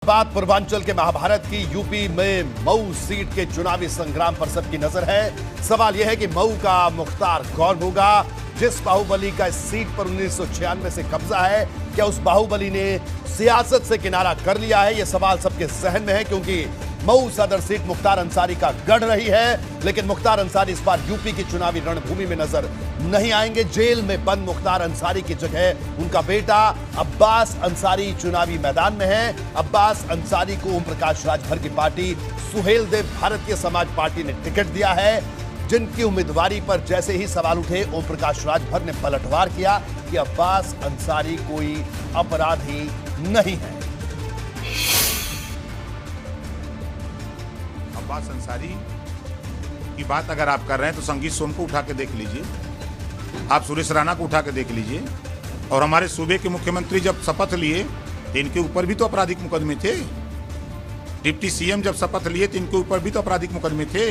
बात पूर्वांचल के महाभारत की यूपी में मऊ सीट के चुनावी संग्राम पर सबकी नजर है। सवाल यह है कि मऊ का मुख्तार कौन होगा। जिस बाहुबली का इस सीट पर 1996 से कब्जा है, क्या उस बाहुबली ने सियासत से किनारा कर लिया है? यह सवाल सबके जहन में है, क्योंकि मऊ सदर सीट मुख्तार अंसारी का गढ़ रही है। लेकिन मुख्तार अंसारी इस बार यूपी की चुनावी रणभूमि में नजर नहीं आएंगे। जेल में बंद मुख्तार अंसारी की जगह उनका बेटा अब्बास अंसारी चुनावी मैदान में है। अब्बास अंसारी को ओम प्रकाश राजभर की पार्टी सुहेल देव भारतीय समाज पार्टी ने टिकट दिया है, जिनकी उम्मीदवारी पर जैसे ही सवाल उठे ओम प्रकाश राजभर ने पलटवार किया कि अब्बास अंसारी कोई अपराधी नहीं है। अब्बास अंसारी की बात अगर आप कर रहे हैं तो संगीत सोम को उठा के देख लीजिए, आप सुरेश राणा को उठा के देख लीजिए, और हमारे सूबे के मुख्यमंत्री जब शपथ लिए तो इनके ऊपर भी तो आपराधिक मुकदमे थे। डिप्टी सीएम जब शपथ लिए तो इनके ऊपर भी तो आपराधिक मुकदमे थे।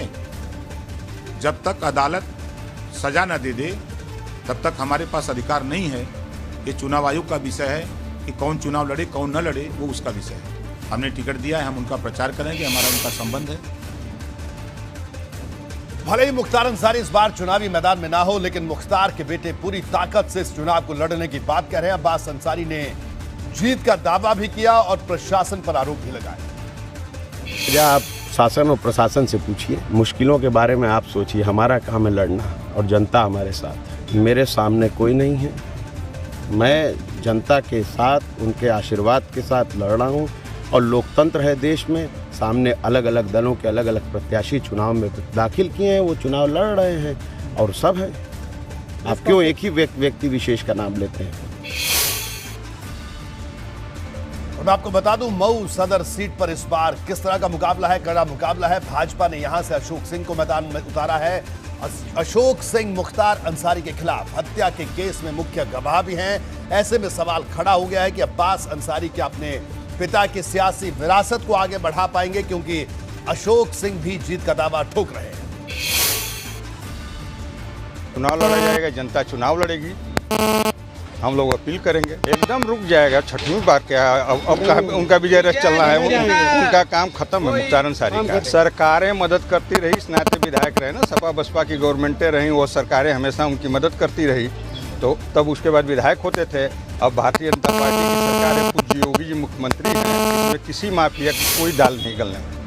जब तक अदालत सजा न दे दे तब तक हमारे पास अधिकार नहीं है। ये चुनाव आयोग का विषय है कि कौन चुनाव लड़े कौन न लड़े, वो उसका विषय है। हमने टिकट दिया है, हम उनका प्रचार करेंगे, हमारा उनका संबंध है। भले ही मुख्तार अंसारी इस बार चुनावी मैदान में ना हो, लेकिन मुख्तार के बेटे पूरी ताकत से इस चुनाव को लड़ने की बात कर रहे हैं। अब्बास अंसारी ने जीत का दावा भी किया और प्रशासन पर आरोप भी लगाए। आप शासन और प्रशासन से पूछिए, मुश्किलों के बारे में आप सोचिए। हमारा काम है लड़ना और जनता हमारे साथ। मेरे सामने कोई नहीं है, मैं जनता के साथ उनके आशीर्वाद के साथ लड़ रहा हूँ। और लोकतंत्र है देश में, सामने अलग अलग दलों के अलग अलग प्रत्याशी चुनाव में दाखिल किए हैं, वो चुनाव लड़ रहे हैं और सब है। आप क्यों एक ही व्यक्ति विशेष का नाम लेते हैं? और मैं आपको बता दूं, मऊ सदर सीट पर इस बार किस तरह का मुकाबला है, कड़ा मुकाबला है। भाजपा ने यहां से अशोक सिंह को मैदान में उतारा है। अशोक सिंह मुख्तार अंसारी के खिलाफ हत्या के केस में मुख्य गवाह भी हैं। ऐसे में सवाल खड़ा हो गया है कि अब्बास अंसारी क्या अपने पिता की सियासी विरासत को आगे बढ़ा पाएंगे, क्योंकि अशोक सिंह भी जीत का दावा ठोक रहे हैं। चुनाव लड़ा जाएगा, जनता चुनाव लड़ेगी, हम लोग अपील करेंगे। एकदम रुक जाएगा, छठवीं बार क्या अब उनका विजय रथ चलना है, उनका काम खत्म है। मुख्तार अंसारी का सरकारें मदद करती रही, इस नाते विधायक रहे ना, सपा बसपा की गवर्नमेंटें रहीं, वो सरकारें हमेशा उनकी मदद करती रही, तो तब उसके बाद विधायक होते थे। अब भारतीय जनता पार्टी की सरकार है, पूज्य योगी जी मुख्यमंत्री हैं, इसमें किसी माफिया की कोई दाल नहीं गलने में।